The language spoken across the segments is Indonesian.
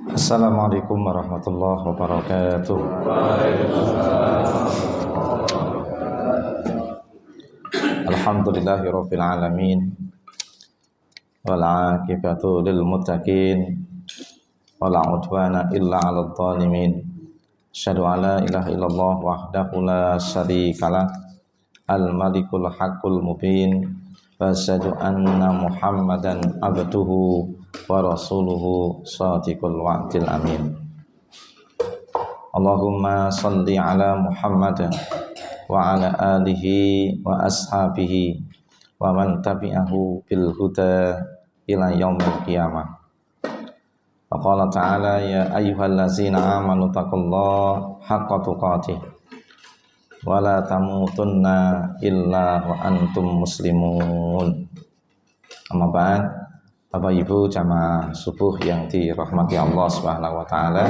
Assalamualaikum warahmatullahi wabarakatuh. Alhamdulillahirabbil alamin. Wal 'aqibatu lil muttaqin. Wala udwana illa 'alal zalimin. Asyhadu an la ilaha illallah wahdahu la syarikalah. Al-malikul haqqul mubin. Wa asyhadu anna Muhammadan abduhu wa rasuluhu shadiqul wa'dil amin. Allahumma salli ala Muhammad wa ala alihi wa ashabihi wa man tabi'ahu bil huda ila yaumil qiyamah. Faqala ta'ala ya ayyuhallazina amanu taqullaha haqqa tuqatih wa la tamutunna illa wa antum muslimun. Amma ba'd. Bapak Ibu jamaah subuh yang dirahmati Allah Subhanahu wa taala.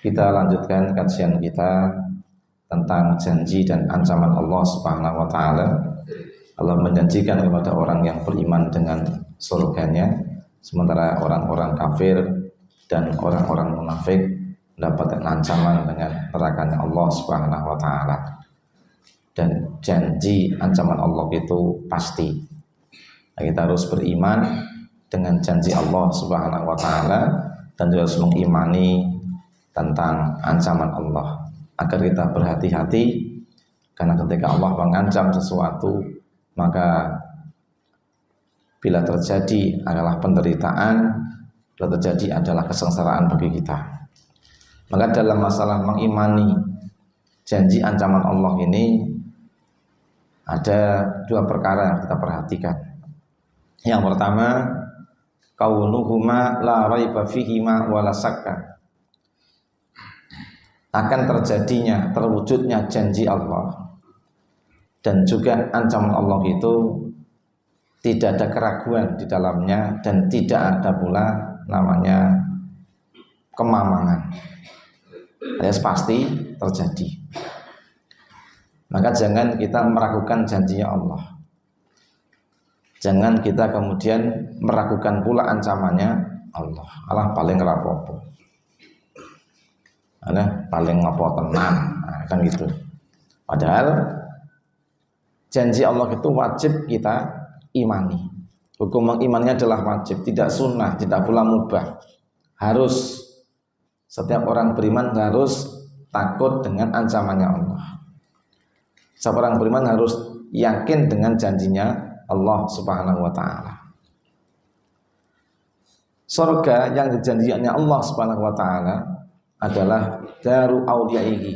Kita lanjutkan kajian kita tentang janji dan ancaman Allah Subhanahu wa taala. Allah menjanjikan kepada orang yang beriman dengan surganya, sementara orang-orang kafir dan orang-orang munafik mendapatkan ancaman dengan nerakanya Allah Subhanahu wa taala. Dan janji ancaman Allah itu pasti. Nah, kita harus beriman dengan janji Allah Subhanahu wa taala dan juga harus mengimani tentang ancaman Allah agar kita berhati-hati, karena ketika Allah mengancam sesuatu, maka bila terjadi adalah penderitaan, bila terjadi adalah kesengsaraan bagi kita. Maka dalam masalah mengimani janji ancaman Allah ini ada dua perkara yang kita perhatikan. Yang pertama, kaunuhuma la raiba fihima wala sakka. Akan terjadinya, terwujudnya janji Allah dan juga ancaman Allah itu tidak ada keraguan di dalamnya dan tidak ada pula namanya kemamangan. Alias pasti terjadi. Maka jangan kita meragukan janjinya Allah. Jangan kita kemudian meragukan pula ancamannya Allah. Allah paling rapopo. Allah paling ngopo tenan. Nah, kan gitu. Padahal janji Allah itu wajib kita imani. Hukum mengimannya adalah wajib, tidak sunnah, tidak pula mubah. Harus setiap orang beriman harus takut dengan ancamannya Allah. Setiap orang beriman harus yakin dengan janjinya Allah Subhanahu wa taala. Surga yang dijanjikannya Allah Subhanahu wa taala adalah daru auliyaihi,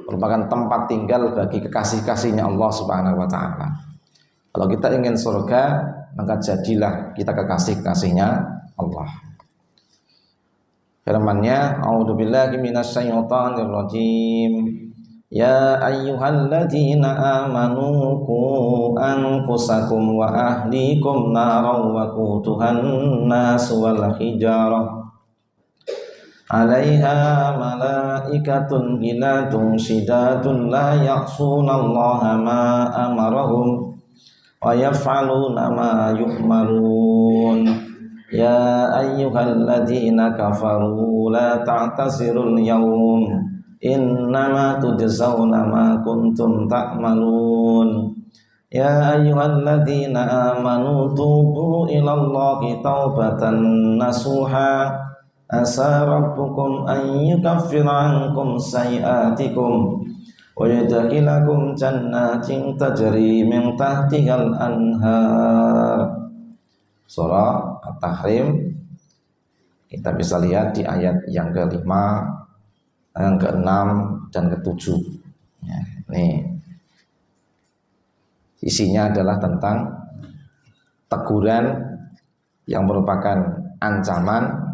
merupakan tempat tinggal bagi kekasih-kasihnya Allah Subhanahu wa taala. Kalau kita ingin surga, maka jadilah kita kekasih-kasihnya Allah. Firman-Nya, a'udzubillahi minasyaitonir rajim. Ya ayyuhalladzina amanu qu anfusakum wa ahlikum naran wa qutuhan nas wal hijarah 'alaiha malaikatun ghiladun shidatun la ya'sunallaha ma amarahum wa yaf'aluna ma yu'marun. Ya ayyuhalladzina kafaru la ta'tazirul yawm innama tujzauna ma kuntum ta'malun. Ya ayyuhalladzina amanu tubu ilallahi taubatan nasuha asa rabbukum an yukaffira ankum sayi'atikum wa yudkhilakum jannatin tajri min tahtihal anhar. Surah At-Tahrim. Kita bisa lihat di ayat yang ke-5, yang ke-6 dan ke-7. Ya, nih. Isinya adalah tentang teguran yang merupakan ancaman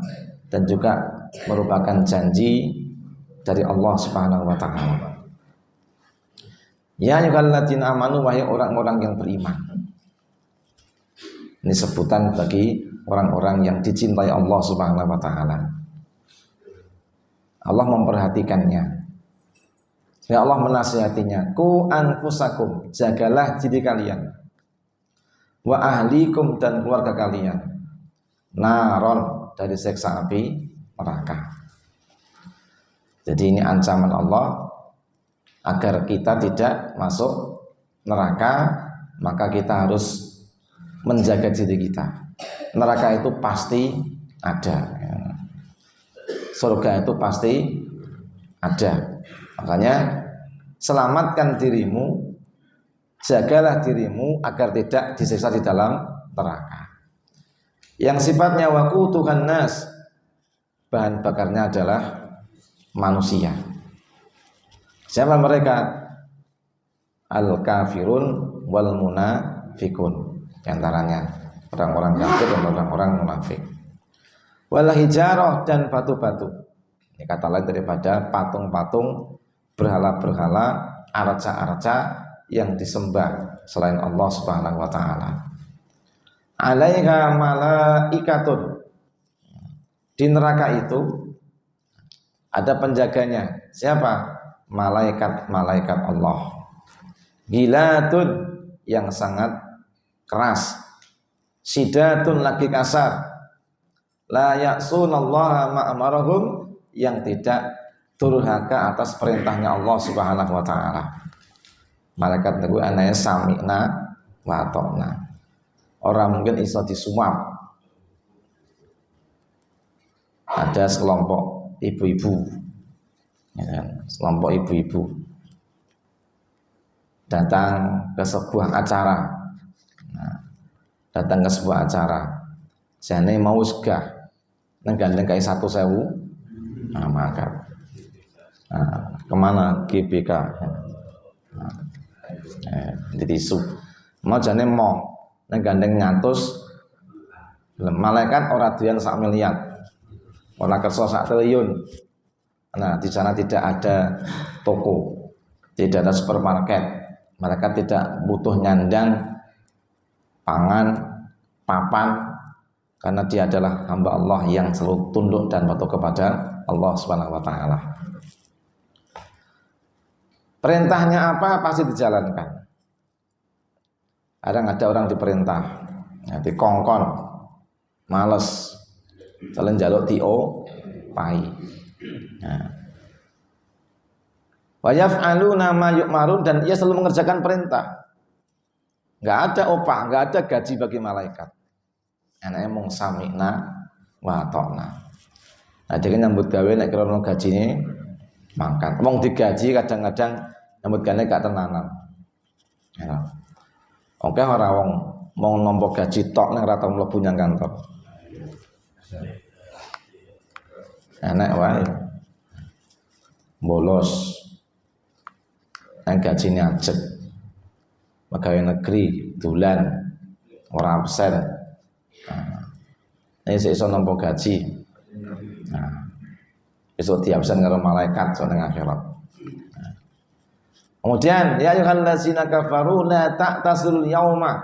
dan juga merupakan janji dari Allah Subhanahu wa taala. Ya ayyuhalladzina amanu, wahai orang-orang yang beriman. Ini sebutan bagi orang-orang yang dicintai Allah Subhanahu wa taala. Allah memperhatikannya. Ya Allah menasihatinya. Ku anfusakum, jagalah diri kalian. Wa ahlikum, dan keluarga kalian. naron, dari siksa api neraka. Jadi ini ancaman Allah agar kita tidak masuk neraka, maka kita harus menjaga diri kita. Neraka itu pasti ada, surga itu pasti ada. Makanya selamatkan dirimu, jagalah dirimu agar tidak disiksa di dalam neraka. Yang sifatnya waquduhan nas, bahan bakarnya adalah manusia. Siapa mereka? Al-kafirun wal munafikun. Di antaranya orang-orang kafir dan orang-orang munafik. Wal hijarah, dan batu-batu. Ini kata lain daripada patung-patung, berhala-berhala, arca-arca yang disembah selain Allah Subhanahu wa taala. Alaiha malaikatun. Di neraka itu ada penjaganya. Siapa? Malaikat-malaikat Allah. Gilatun, yang sangat keras. Sidatun, lagi kasar. La ya'sunallaha ma'amarahum, yang tidak durhaka atas perintahnya Allah Subhanahu wa taala. Malaikat itu anaknya sami'na wa ata'na. Orang mungkin iso disuap. Ada sekelompok ibu-ibu, ya kan? Sekelompok ibu-ibu datang ke sebuah acara. Datang ke sebuah acara. Jane mau segah, nenggandeng kayak 1.000. Maka kemana GBK? Jadi mau jane mau nenggandeng ngatus. Malaikat ora doyan sak miliar, ora kersa sak triliun. Nah, di sana tidak ada toko, tidak ada supermarket. Malaikat tidak butuh nyandang pangan, papan, karena dia adalah hamba Allah yang selalu tunduk dan patuh kepada Allah Subhanahu wa taala. Perintahnya apa pasti dijalankan. Ada orang diperintah, nanti kongkon, males, jalan jaluk tio, pai. Wa yaf'aluna ma yu'marun, dan ia selalu mengerjakan perintah. Enggak ada opah, enggak ada gaji bagi malaikat. Anaknya mung sami'na wa ta'na. Nah, dia nyambut gawe nek krono gajine mangkat. Wong digaji kadang-kadang nyambut gawe gak tenanan. Ya. Oke, ora wong mau nampa gaji tok nek ora tau mlebu nyang kantor. Enak wae. Bolos. Nang gajine ajeg. Pegawai negeri dolan ora absen. Nah, iso nampa gaji. Nah, besok diabsen karo malaikat ning akhirat. Kemudian ya ayyuhallazina kafaru la ta'tasul yauma.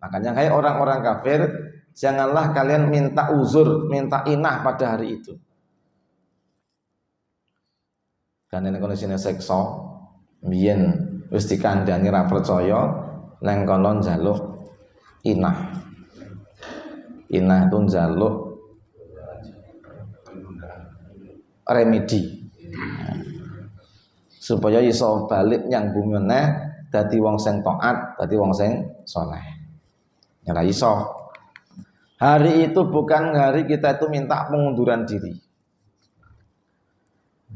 Makanya hai orang-orang kafir, janganlah kalian minta uzur, minta inah pada hari itu. Karena ini kondisinya sekso, biyen wis dikandani ra percaya nang kono njaluk inah. Inah itu njaluk remedi. Supaya iso balik nyang bumi meneh dadi wong sing taat, dadi wong sing saleh. Ya ra iso. Hari itu bukan hari kita itu minta pengunduran diri.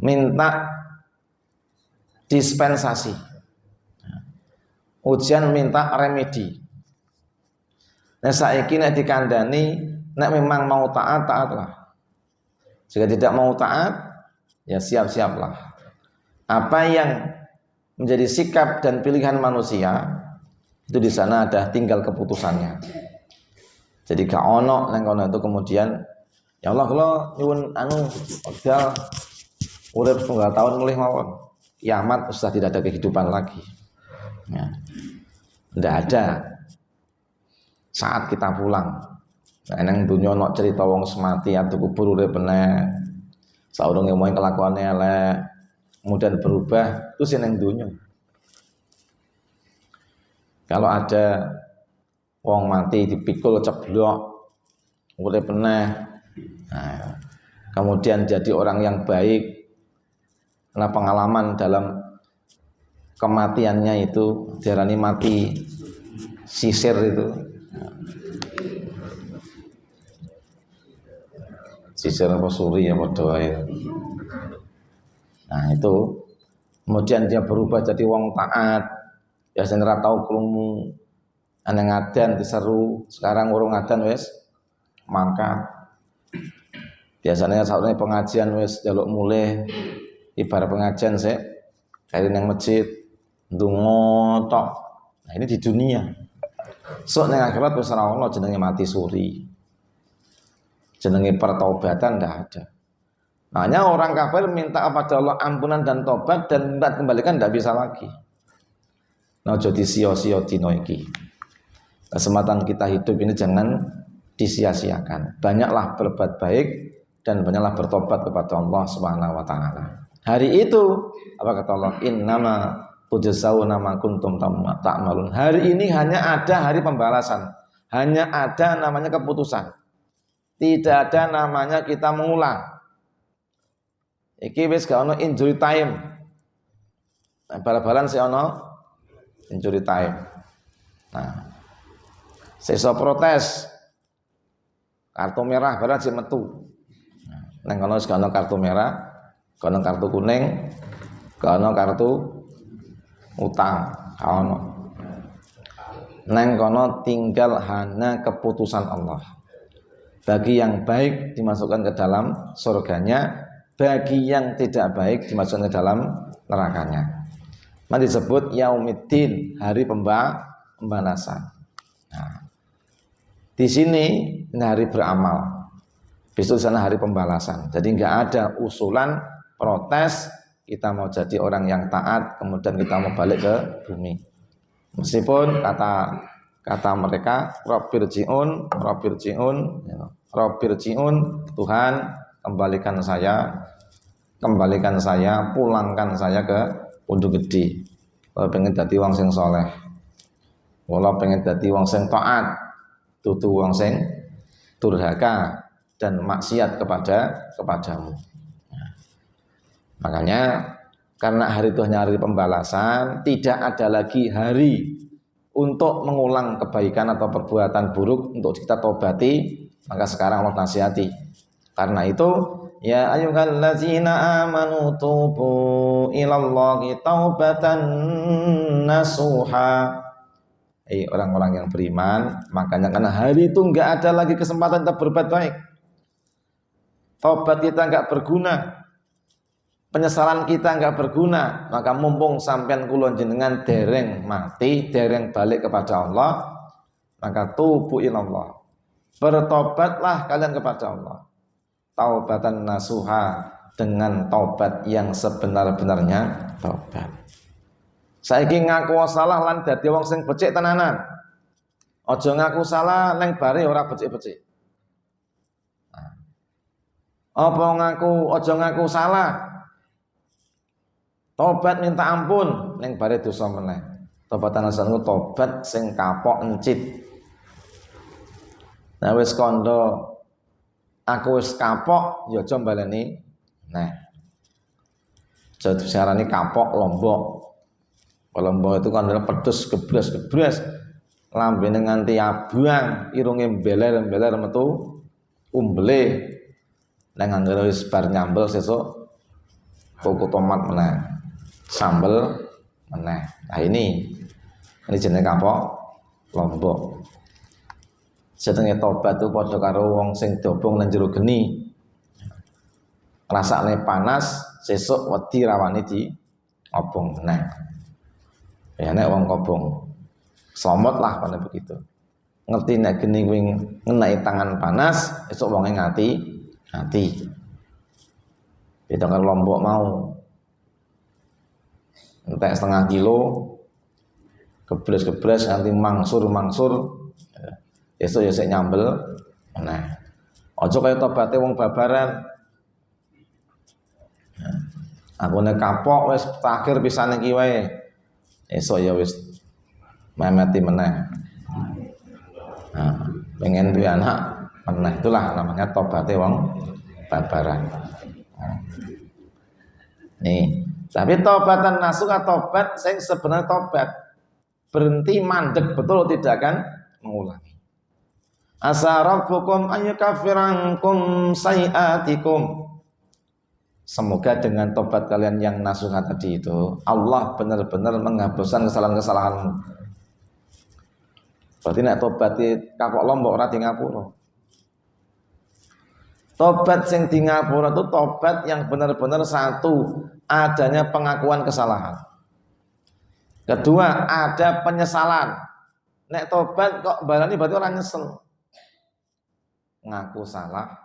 Minta dispensasi. Ujian minta remedi. Nah saiki nek dikandani nek memang mau taat, taatlah. Jika tidak mau taat, ya siap-siaplah. Apa yang menjadi sikap dan pilihan manusia itu di sana ada tinggal keputusannya. Jadi gak ono nang kono itu kemudian ya Allah kula nyuwun wekdal urip 1 tahun mulih mawon. Kiamat sudah tidak ada kehidupan lagi. Ya. Tidak ada saat kita pulang. Nah, nang dunya ono cerita wong semati atau kubur urip meneh. Saurunge moe kelakuane elek. Kemudian berubah itu seneng dunia. Kalau ada wong mati dipikul ceblok urip meneh. Nah, kemudian jadi orang yang baik karena pengalaman dalam kematiannya itu diarani mati sisir itu. Sisir apa suri ya padha wae. Nah, itu kemudian dia berubah jadi wong taat. Biasanya ora tau krungu ana ngadan diseru, sekarang urung ngadan wis mangkat. Biasanya saurane pengajian wis jaluk mulih, ibarat pengajian sik kali nang masjid ndonga tok. Nah, ini di dunia. Sok nang akhirat wis ora ono jenenge mati suri. Jenenge pertaubatan ndak ada. Hanya orang kafir minta kepada Allah ampunan dan tobat dan minta kembalikan tidak bisa lagi. Nah, jadi sio-sio dino iki. Kesempatan kita hidup ini jangan disia-siakan. Banyaklah berbuat baik dan banyaklah bertobat kepada Allah Subhanahu wa taala. Hari itu apa kata Allah? Innama tujzauna ma kuntum ta'malun. Hari ini hanya ada hari pembalasan. Hanya ada namanya keputusan. Tidak ada namanya kita mengulang. Iki wis gak ono injury time. Nah, bal-balan sih ono injury time. Nah, sesuk protes kartu merah barang sih metu. Neng kono wis gak ono kartu merah, gak ono kartu kuning, gak ono kartu utang, gak ono. Neng kono tinggal hanya keputusan Allah. Bagi yang baik dimasukkan ke dalam surganya, bagi yang tidak baik dimasukkan ke dalam nerakanya. Maka disebut yaumiddin, hari pembalasan. Nah, di sini ini hari beramal, besok di sana hari pembalasan. Jadi nggak ada usulan protes kita mau jadi orang yang taat kemudian kita mau balik ke bumi. Meskipun kata mereka Rabbirji'un, Tuhan kembalikan saya, pulangkan saya ke Pondok Gede. Kalau pengen dadi wong sing soleh, kalau pengen dadi wong sing taat, tutu wong sing durhaka dan maksiat kepadamu. Nah, makanya karena hari itu hanya hari pembalasan, tidak ada lagi hari untuk mengulang kebaikan atau perbuatan buruk untuk kita tobati. Maka sekarang Allah nasihati. Karena itu, ya ayyuhallazina amanu tubu ilallahi taubatan nasuha. Orang-orang yang beriman, makanya karena hari itu enggak ada lagi kesempatan kita berbuat baik. Tobat kita enggak berguna. Penyesalan kita enggak berguna, maka mumpung sampean kula jenengan dereng mati, dereng balik kepada Allah, maka tubu ilallah. Bertobatlah kalian kepada Allah. Taubatan nasuha, dengan taubat yang sebenar-benarnya taubat. Saiki ngaku salah lan dadi wong sing becik tenanan. Aja ngaku salah neng bare ora becik-becik. Apa aja ngaku salah. Tobat minta ampun neng bare dosa meneh. Taubatan nasuha tobat sing kapok encit. Nah wis kondo aku wis kapok ya aja baleni. Nah. Jadi sarane kapok lombok. Lombok itu kan adalah pedes gebras lambene nganti abang, irunge beler-beler metu umbele. Nang anggere wis bar nyambel sesuk tuku tomat meneh. Sambel meneh. Nah ini jenenge kapok lombok. Jenenge tobat itu padha karo wong sing dobong nang jero geni. Rasane panas, sesuk wedi rawani di obong meneh. Ya nek wong kobong somot lah pada begitu. Ngerti nek geni kuwi ngenai tangan panas, esuk wonge ngati. Beda karo lombok mau. Entek setengah kilo gebres nganti mangsur. Esuk ya sik nyambel. Nah, aja kaya tobaté wong babaran. Aku nek kapok wis takhir pisane iki wae. Esuk ya wis memeti meneh. Nah, pengen duwe anak meneh. Itulah namanya tobaté wong babaran. Nih, tapi tobatan nasuha tobat sing sebenarnya tobat berhenti mandek betul tidak akan mengulangi. Asa rabbukum ayyukaffirankum sayiatikum. Semoga dengan tobat kalian yang nasuha tadi itu Allah benar-benar menghapuskan kesalahan-kesalahanmu. Berarti nek tobat kapok lombok ora di ngapura. Tobat sing di ngapura itu tobat yang benar-benar satu, adanya pengakuan kesalahan. Kedua, ada penyesalan. Nek tobat kok balani berarti orang nyesel. Ngaku salah,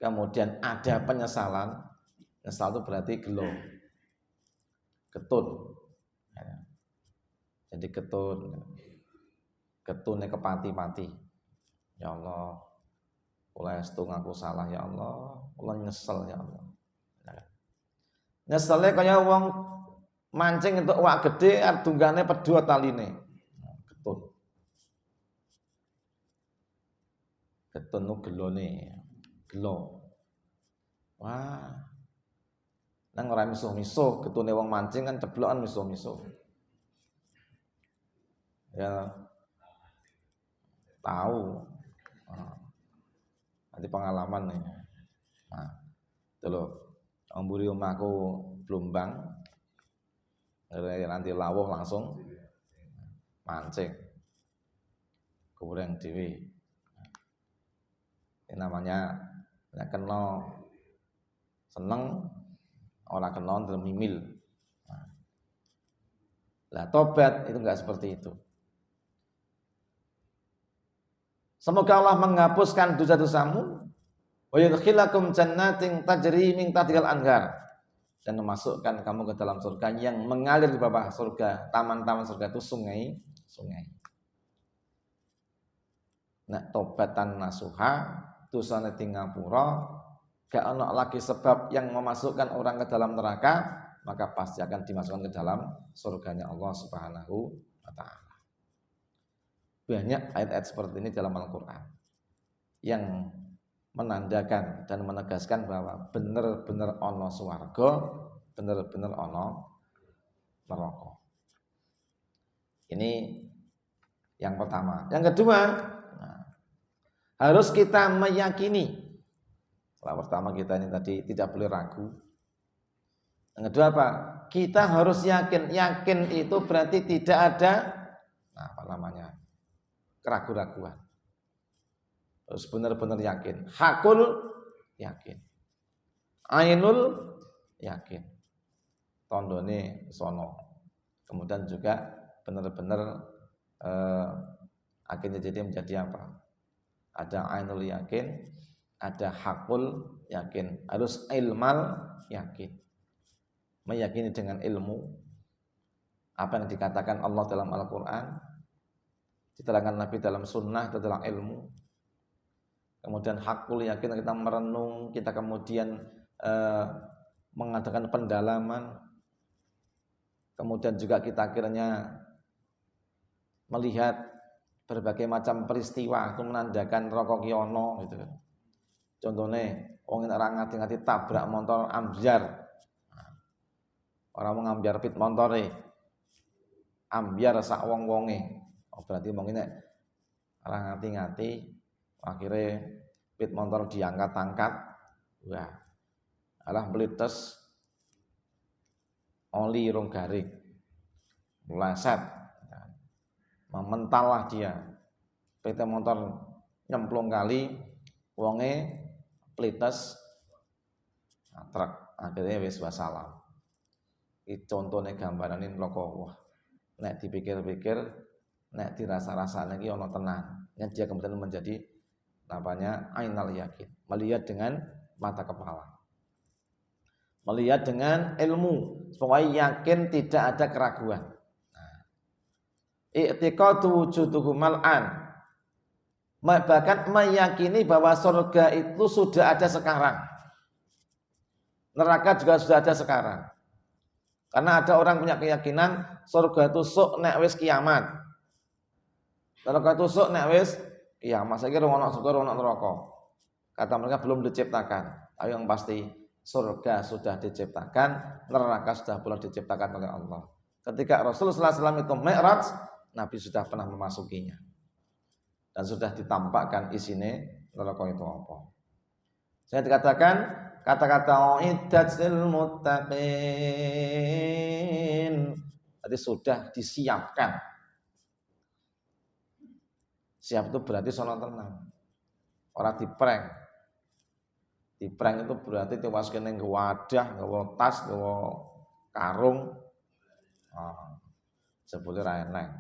kemudian ada penyesalan. Nyesal itu berarti gelo, ketun. Jadi ketune kepati-pati. Ya Allah, kula estu ngaku salah ya Allah, kula nyesel ya Allah. Nyesele kaya wong mancing entuk wak gede dunggane pedhot taline. Ketun. Ketun nu gelone. Gelo. Wah. Nang ora misuh-misuh, ketune wong mancing kan ceblokan misuh-misuh. Ya tahu. Nanti pengalaman nih. Nah, itu loh. Omburi omahku Blumbang. Nanti lawuh langsung mancing. Kurang dewi. Ini namanya nek kena seneng, orang kena dalam mimil. Lah tobat itu enggak seperti itu. Semoga Allah menghapuskan dosa-dosamu wa yudkhilakum jannatin tajri min tahtiha al-anhar dan memasukkan kamu ke dalam surga yang mengalir di bawah surga, taman-taman surga itu sungai. Nek tobatan nasuha dosane di ngapura gak ono lagi sebab yang memasukkan orang ke dalam neraka, maka pasti akan dimasukkan ke dalam surganya Allah Subhanahu wa taala. Banyak ayat-ayat seperti ini dalam Al-Qur'an yang menandakan dan menegaskan bahwa benar-benar ono swarga, benar-benar ono neraka. Ini yang pertama. Yang kedua, harus kita meyakini. Yang pertama kita ini tadi tidak boleh ragu. Yang kedua apa? Kita harus yakin. Yakin itu berarti tidak ada keraguan-raguan. Harus benar-benar yakin. Hakul yakin. Ainul yakin. Tondone sono. Kemudian juga benar-benar akhirnya jadi menjadi apa? Ada ainul yakin, ada hakul yakin. Harus ilmal yakin. Meyakini dengan ilmu apa yang dikatakan Allah dalam Al-Quran, diterangkan Nabi dalam sunnah, itu adalah ilmu. Kemudian hakul yakin, kita merenung, kita kemudian mengadakan pendalaman. Kemudian juga kita akhirnya melihat berbagai macam peristiwa itu menandakan rokok kiono gitu. Contohnya wong nek ora ngati-ngati tabrak motor ambyar. Orang mau ngambyar pit montore. Ambyar sak wong-wonge. Oh berarti wong nek ora ngati-ngati akhirnya pit motor diangkat-angkat. Wah. Alah melites oli rong garing. Meleset. Memental lah dia. PT motor nyemplung kali wonge plites truk akhirnya wis wassalam. Iki contone gambarane neraka. Wah, nek dipikir-pikir, nek dirasa-rasane iki ana tenan. Nek dia kemudian menjadi namanya ainal yakin, melihat dengan mata kepala. Melihat dengan ilmu, supaya yakin tidak ada keraguan. I'tiqadu wujuduhu mal'an. Bahkan meyakini bahwa surga itu sudah ada sekarang. Neraka juga sudah ada sekarang. Karena ada orang punya keyakinan surga itu sok nek wis kiamat. Neraka itu sok nek wis kiamat saya kira ono surga ono neraka. Kata mereka belum diciptakan. Tapi yang pasti surga sudah diciptakan, neraka sudah pula diciptakan oleh Allah. Ketika Rasulullah SAW itu Mi'raj, Nabi sudah pernah memasukinya. Dan sudah ditampakkan isinya neraka itu apa. Saya dikatakan kata-kata uiddat lil muttaqin. Tadi sudah disiapkan. Siap itu berarti sono tenang. Orang diprank. Diprank itu berarti dimasukin ke wadah, ke tas, ke karung. Sebutnya lain-lain.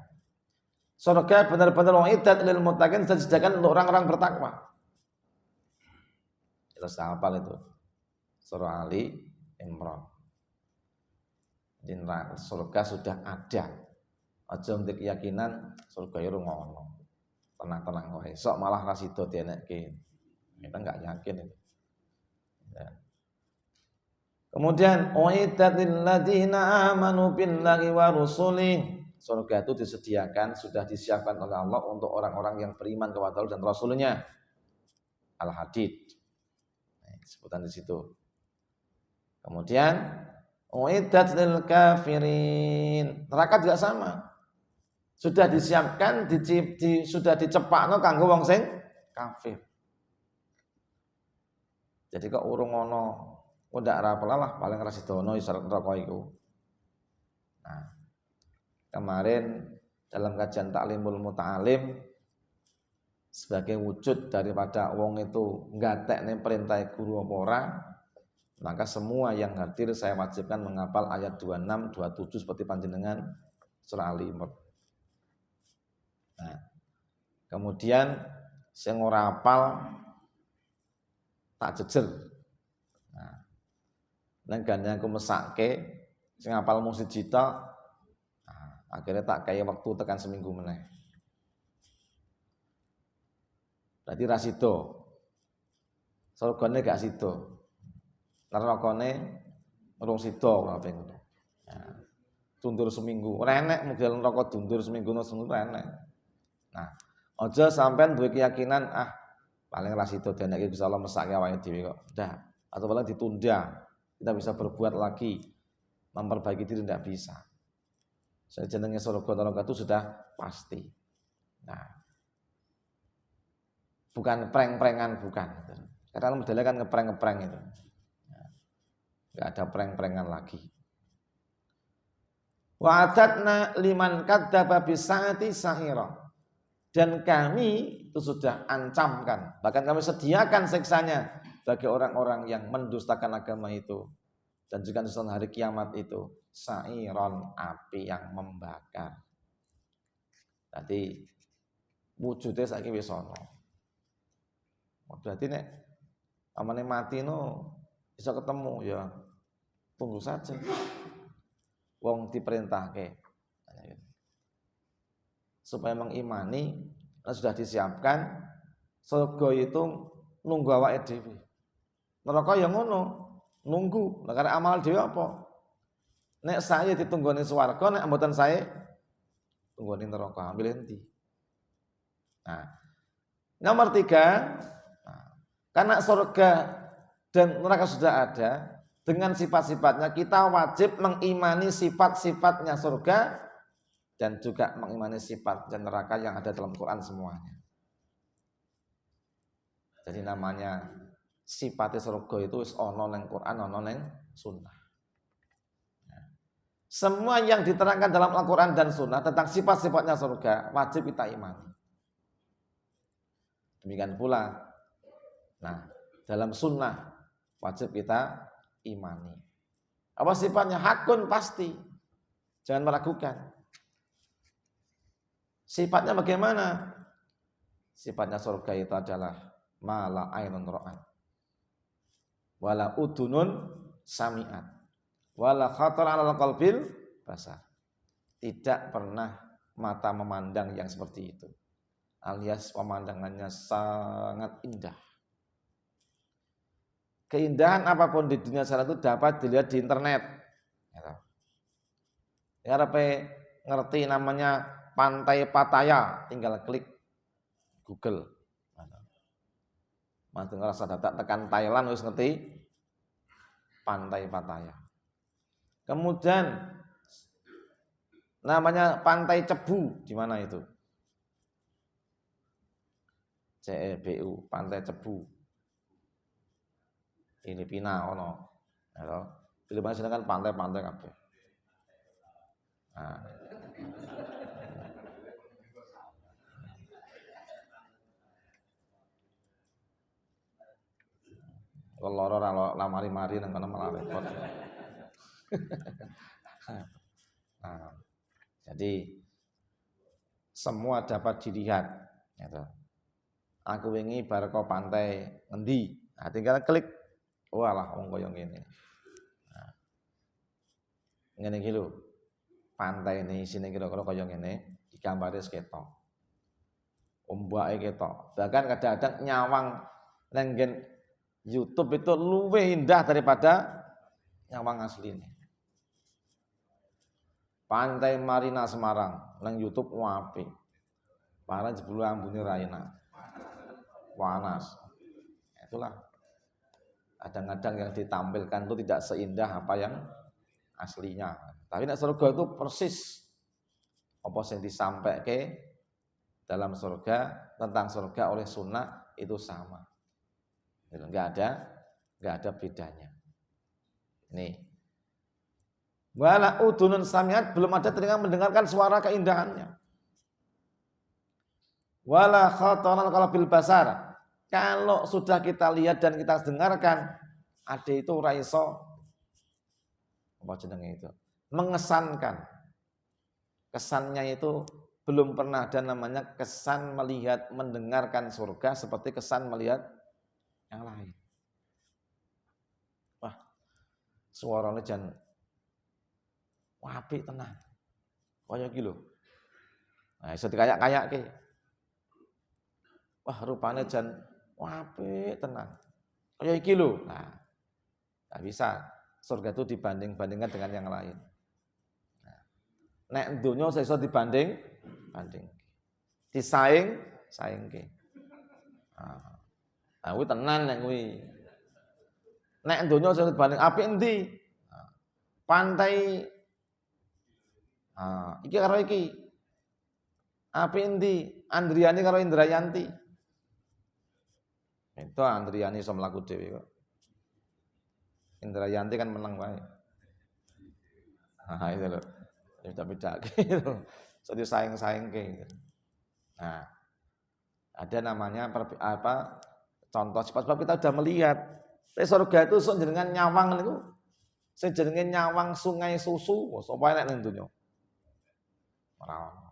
Surga benar-benar uiddat lil muttaqin, disediakan untuk orang-orang bertakwa. Jelas hafal itu. Surah Ali Imran. Jadi surga sudah ada. Aja untuk keyakinan surga itu ngono. Tenang-tenang wae. Sok malah ra sida dienekke. Kita enggak yakin itu. Ya. Kemudian uiddat lil ladzina amanu billahi wa rusulih. Surga itu disediakan, sudah disiapkan oleh Allah untuk orang-orang yang beriman kepada Allah dan Rasulnya. Al-Hadid. Sebutan di situ. Kemudian uiddat lil kafirin. Neraka juga sama. Sudah disiapkan, sudah dicepakno kanggo wong sing kafir. Jadi kok urung ono ndak ora lah paling ra sidono isyarat neraka iku. Nah, kemarin dalam kajian Ta'limul Muta'alim sebagai wujud daripada wong itu nggatekne perintah guru apa ora, maka semua yang hadir saya wajibkan menghafal ayat 26, 27 seperti panjenengan surah Ali Imran. Nah, kemudian sing ora hafal tak jejer. Nah, nang gane aku mesake sing hafal mung siji tok. Nah, akhirnya tak kaya waktu tekan seminggu meneh. Berarti ra sida. Surgane gak sida. Nerakane urung sida kabeh ngono. Nah, tundur seminggu. Ora enek model neraka tundur seminggu ora enek. Nah, aja sampean duwe keyakinan paling ra sida denek Gusti Allah mesake awake dhewe kok. Ndak. Atau malah ditunda. Kita bisa berbuat lagi. Memperbaiki diri tidak bisa. Jenenge surga neraka itu sudah pasti. Nah, bukan prank-prankan, bukan. Karena modelnya kan ngeprank-ngeprank itu. Enggak ada prank-prankan lagi. Wa'adatna liman kadzdzaba bisaati sa'ira. Dan kami itu sudah ancamkan, bahkan kami sediakan siksanya bagi orang-orang yang mendustakan agama itu. Dan juga di hari kiamat itu sa'iron, api yang membakar. Jadi wujudnya saiki wis ana. Berarti nek amane mati bisa ketemu ya. Tunggu saja. Wong diperintahke. Supaya mengimani sudah disiapkan surga itu nunggu awake dhewe. Neraka ya ngono, nunggu. Lah karena amal dhewe apa? Nek saya ditunggoni swarga, nek mboten saya tunggoni neraka, milih endi? Nah, nomor 3, karena surga dan neraka sudah ada, dengan sifat-sifatnya kita wajib mengimani sifat-sifatnya surga dan juga mengimani sifat dan neraka yang ada dalam Quran semuanya. Jadi namanya sifatnya surga itu ono neng Quran, ono neng Sunnah. Semua yang diterangkan dalam Al-Quran dan Sunnah tentang sifat-sifatnya surga wajib kita imani. Demikian pula, dalam Sunnah wajib kita imani. Apa sifatnya? Hakun pasti, jangan meragukan. Sifatnya bagaimana? Sifatnya surga itu adalah mala ainun ra'at wala udunun sami'at wala khatar 'alal qalbil basar. Tidak pernah mata memandang yang seperti itu, alias pemandangannya sangat indah. Keindahan apapun di dunia sana itu dapat dilihat di internet. Ya, ngerti namanya Pantai Pattaya, tinggal klik Google. Mas ngerasa data tekan Thailand wis ngerti pantai Pattaya. Kemudian namanya Pantai Cebu, di mana itu? CEBU, Pantai Cebu. Filipina ono. Ya, Filipina sini kan pantai-pantai kabeh. Nah. Kalau loro lamari-mari nang kono malah repot. Nah, jadi semua dapat dilihat. Gitu. Aku wingi bar kok pantai ngendi. Nah, tinggal klik. Walah wong koyo ngene. Nah, ngene iki lho. Pantai ini sini kira-kira koyo ngene, digambare ketok. Ombake ketok. Bahkan kadang-kadang nyawang nenggen YouTube itu luwih indah daripada nyawang asline. Pantai Marina Semarang nang YouTube apik. Para jebul ambune ra enak. Panas. Itulah. Kadang-kadang yang ditampilkan itu tidak seindah apa yang aslinya. Tapi nek surga itu persis apa yang disampaikan dalam surga tentang surga oleh sunnah itu sama. Enggak ada bedanya. Nih. Wala udunun samiat, belum ada telinga mendengarkan suara keindahannya. Wala khataral qalbil basar. Kalau sudah kita lihat dan kita dengarkan, ada itu raiso apa jenenge itu? Mengesankan. Kesannya itu belum pernah ada namanya kesan melihat mendengarkan surga seperti kesan melihat yang lain. Wah, suaranya jan apik tenan. Kaya iki lho. Nah, iso dikayak-kayake. Wah, rupane jan apik tenan. Kaya iki lho. Nah, enggak bisa. Surga itu dibanding-bandingkan dengan yang lain. Nah, nek donya iso banding. Disaingke. Nah, kuwi tenan nek kuwi. Nek donya iso dibanding apik endi? Pantai iki karo iki. Apik endi? Andriani karo Indrayanti. Itu Andriani iso mlaku dhewe kok. Indrayanti kan menang wae. Nah, itu loh. Beda-beda gitu. So disaing-saingke gitu. Nah, ada namanya contoh sebab kita sudah melihat surga itu sok jenengan nyawang niku sing jenenge nyawang sungai susu sapa enek ning donya ora ono.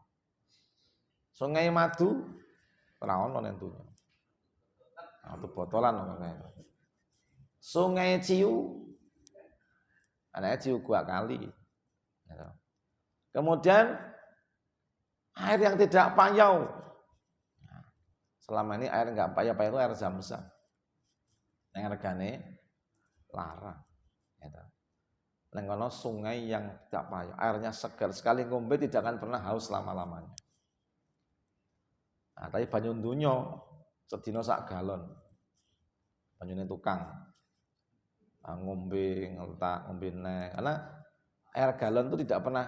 Sungai madu ora ono ning donya. Atau botolan ngono. Sungai Ciu anake Ciu gua kali. Kemudian air yang tidak payau. Selama ini air enggak payah-payah itu air Zam-Zam. Yang regane larang. Gitu. Neng kono sungai yang tidak payah, airnya segar sekali ngombe tidak akan pernah haus selama-lamanya. Nah, tapi banyu dunyo sedina sak galon. Banyune tukang. Ngombe ngeltak, ngombe neh. Karena air galon itu tidak pernah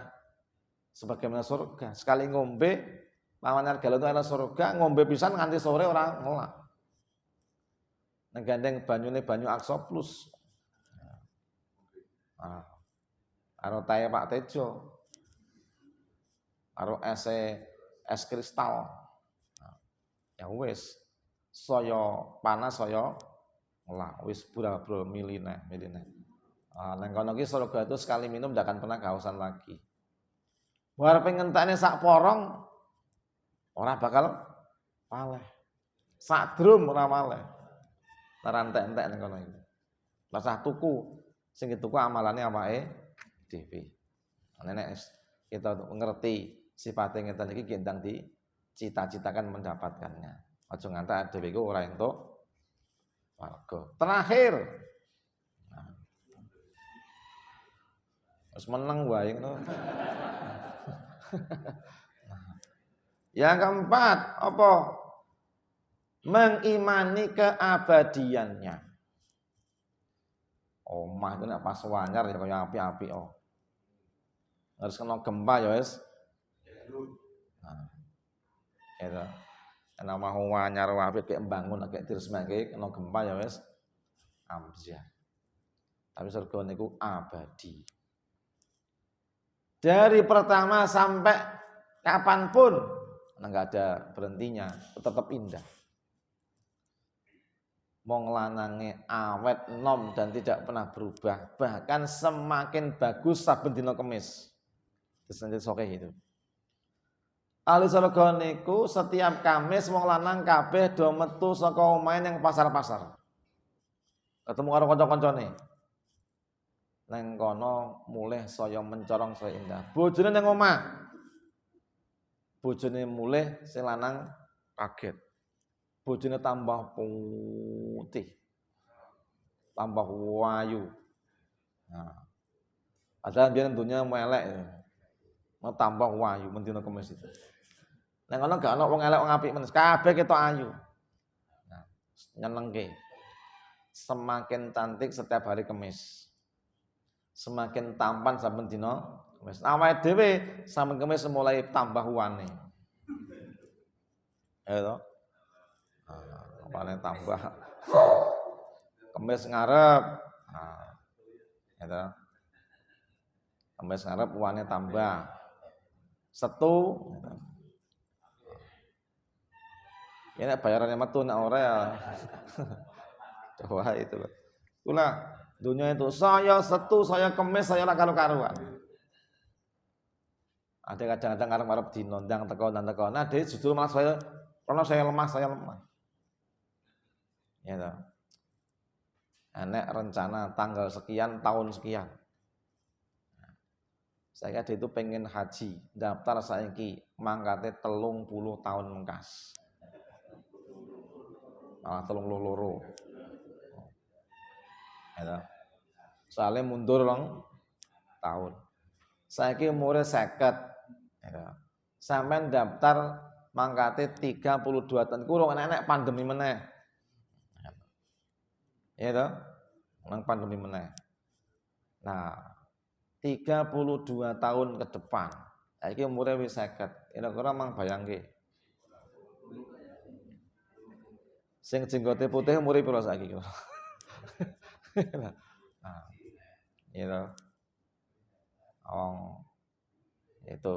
sebagaimana surga. Sekali ngombe, lawan air galon itu air surga, ngombe pisan nganti sore orang ngelak. Neng gandeng banyune banyu Aksa Plus. Karo tae Pak Tejo. Karo es kristal. Ya wis, saya panas saya ngelak, wis bura-bura miline. Neng kono iki surga itu sekali minum tidak akan pernah kehausan lagi. War pengentakne sak porong ora bakal paleh. Sak drum ora maleh. Tarantek-entek ning kono iki. Rasah tuku sing dituku amalane awake dhewe. Nek kita ngerti sifatnya ngeten iki gendang dicita-citakan mendapatkannya. Aja ngantek dhewe iku ora entuk warga. Terakhir. Wis meneng wae ngono. Yang keempat apa? mengimani keabadiannya. Omah itu nek pas wanyar ya kaya api-api oh. Harus kena gempa ya wis. Nah, itu. Nek mau wanyar apik kek mbangun kek diresmake kena gempa ya wis amsyah. Tapi surga niku abadi. Dari pertama sampai kapanpun enggak ada berhentinya, tetap indah. Wong lanange awet nom dan tidak pernah berubah, bahkan semakin bagus saben dina Kamis. Disenjat sokeh itu. Ahli surga niku setiap Kamis wong lanang kabeh do metu saka omahe ning pasar-pasar. Ketemu karo kanca-kancane. Neng kono mulih saya mencorong saya indah. Bojone nang omah. Bojone mulih sing lanang kaget. Bojone tambah putih. Tambah wayu. Nah. Padahal biyen dunya melek ya. Mau tambah wayu mendina Kamis itu. Neng kono gak ono wong elek wong apik men. Kabeh ketok ayu. Nah, nyenengke. Semakin cantik setiap hari Kamis. Semakin tampan saben dina Kamis. Awake dhewe saben Kamis mulai tambah wane. Ya to? Paling tambah. Kamis ngarep. Nah, ya to. Kamis ngarep wane tambah. Setu. Ya nek bayarannya metu nek ora ya. Coba itu loh. Kula dunia itu saya Setu, saya Kemis, saya ora karo-karuan. Ada kadang-kadang ngarep-ngarep dinondang teko dan teko. Nah, dia justru malah saya karena saya lemah. Ya toh. Enek rencana tanggal sekian tahun sekian. Saya itu pengen haji, daftar saiki mangkate 30 tahun mengkas. Malah 32. Ya. Soalnya mundur long tahun. Saiki umure 50. Ya. Sampeyan daftar mangkate 32 tahun. Kurang enek pandemi meneh. Ya toh? Nang pandemi meneh. Nah, 32 tahun ke depan. Saiki umure wis 50. Kira-kira mang bayangke. Sing jenggote putih umure pira saiki kira? Nah, gitu. Itu.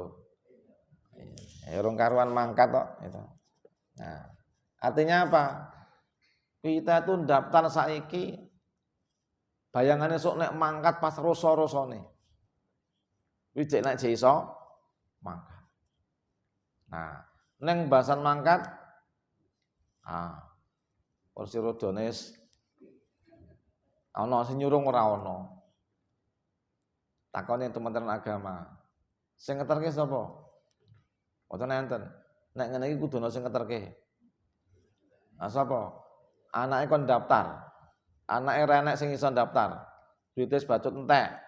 Ya urung karuan mangkat kok gitu. Nah, artinya apa? Kita tuh daftar saiki bayangannya sok nek mangkat pas rasa-rasane. Kuwi cek nek iso mangkat. Nah, neng bahasan mangkat kursi rodone ana sing nyurung ora ana. Takone Kementerian Agama. Sing ngeterke sapa? Mboten enten. Nek ngene iki kudu ana sing ngeterke. Nah, sapa? Anake kon daftar. Anake ra enek sing iso daftar. Duite sebacut entek.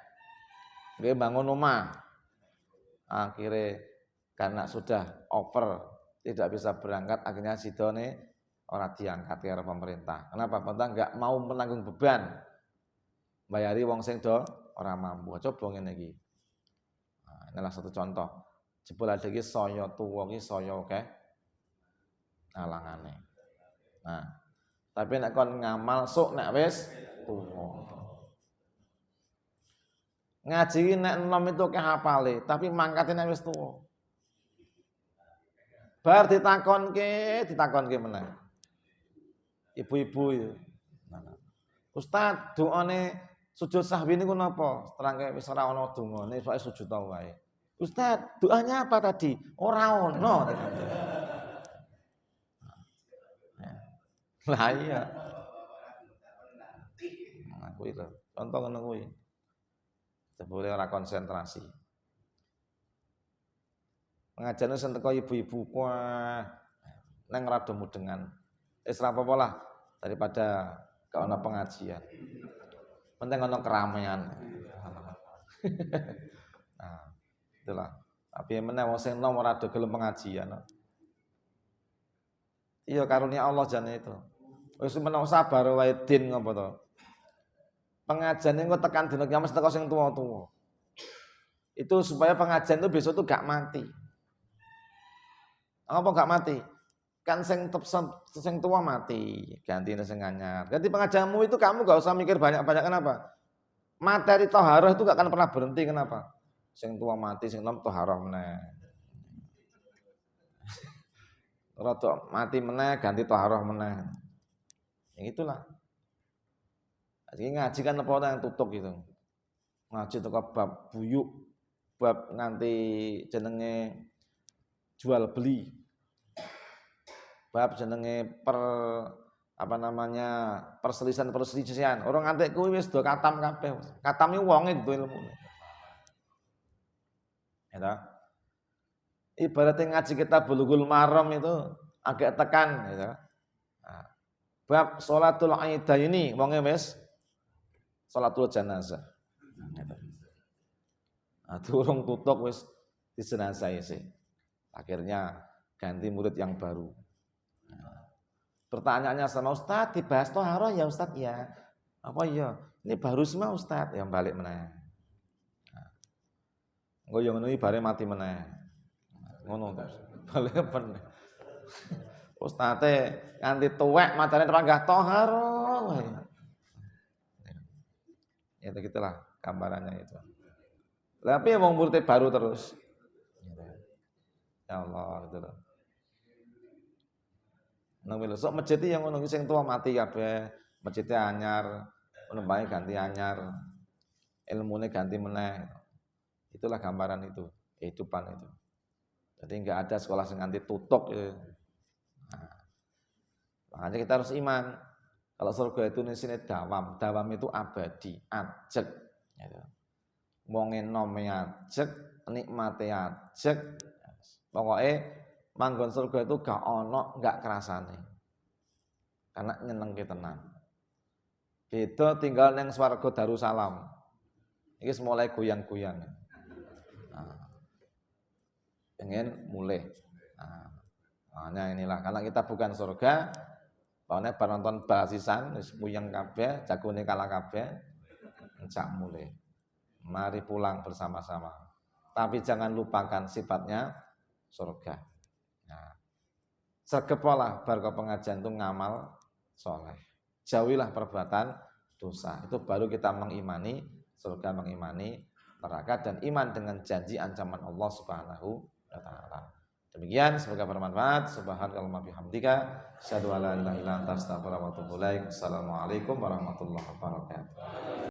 Nggih bangun omah. Akhirnya karena sudah over tidak bisa berangkat akhirnya sidone ora diangkat karo pemerintah. Kenapa? Pemerintah enggak mau menanggung beban bayari wong sing do ora mampu. Coba ngene iki. Nah, inilah satu contoh. Jebul ada iki saya tuwa iki saya akeh alangane. Nah, tapi nek kon ngamal sok nek wis tuwa. Ngaji nek enom itu ke hafale, tapi mangkate nek wis tuwa. Bar ditakonke meneh. Ibu-ibu itu. Ustaz, doane sujud sahwi niku napa? Terangke wis ora ana dongane, pokoke sujud wae. Ustaz, doanya apa tadi? Ora ono. Lah iya. Nah, kuwi lho. Contoh ngono kuwi. Jebule ora konsentrasi. Pengajian sing teko ibu-ibu wah neng rada mudengan. Wis ora apa-apa lah daripada gak ono pengajian. Penting ono keramaian. Nah, itulah. Tapi meneh wong sing nom ora do gelem pengajian. Iya karunia Allah jane itu. Wis menawa sabar wae din ngopo to. Pengajian engko tekan dina kiamat teko sing tuwa-tuwa. Itu supaya pengajian itu besok tuh gak mati. Apa gak mati? Kan sing tua mati, ganti sing anyar. Ganti pengajianmu itu kamu gak usah mikir banyak-banyak. Kenapa? Materi toharoh itu gak akan pernah berhenti. Kenapa? Sing tua mati, sing nom toharoh meneh. Rodok mati meneh, ganti toharoh meneh. Yang itulah. Jadi ngaji kan apa yang tutup gitu. Ngaji teko bab buyuk, bab nanti jenenge jual beli. Bab jenenge perselisihan. Orang ngantek kuwi wis do katam kabeh. Katam iki wonge itu ilmune. Ya. Ibaratnya ngaji kita Bulughul Maram itu agak tekan gitu. Nah, bab sholatul aidaini wonge wis sholatul janazah. Nah, durung tutuk wis dijenazahi sih. Akhirnya ganti murid yang baru. Nah, pertanyaannya sama Ustaz, dibahas toharoh ya Ustaz ya. Apa iya? Ini baru semua Ustaz, yang balik meneh. Engko yo ngono iki bare mati meneh. Ngono terus. Balik meneh. Ustaze nganti tuwek macane teranggah toharoh. Ya begitulah gambarannya itu. Tapi wong murid baru terus. Ya Allah gitu loh. Nang sok masjid yang ngono sing tua mati kabeh, masjidnya anyar, penumpangnya ganti anyar, ilmune ganti meneh. Itulah gambaran itu, kehidupan itu. Jadi enggak ada sekolah sing nganti tutup gitu. Nah, makanya kita harus iman. Kalau surga itu nisine dawam itu abadi, ajeg gitu. Wonge nome ajeg, nikmate ajeg. Pokoknya manggon surga itu gak ono, gak kerasane. Karena nyenengke tenan. Beda tinggal nang swarga Darussalam. Iki mulai goyang-goyang. Nah, pengen mulai. Nah, makanya inilah karena kita bukan surga. Pokoknya bar nonton basisan wis puyeng kabeh, jagone kalah kabeh. Encak mulai. Mari pulang bersama-sama. Tapi jangan lupakan sifatnya surga. Nah, segepolah bar pengajian itu ngamal soleh. Jauhilah perbuatan dosa. Itu baru kita mengimani surga, mengimani neraka dan iman dengan janji ancaman Allah Subhanahu wa taala. Demikian semoga bermanfaat. Subhanakallahumma bihamdika asyhadu an la ilaha illa anta astaghfiruka wa atubu ilaik. Assalamualaikum warahmatullahi wabarakatuh.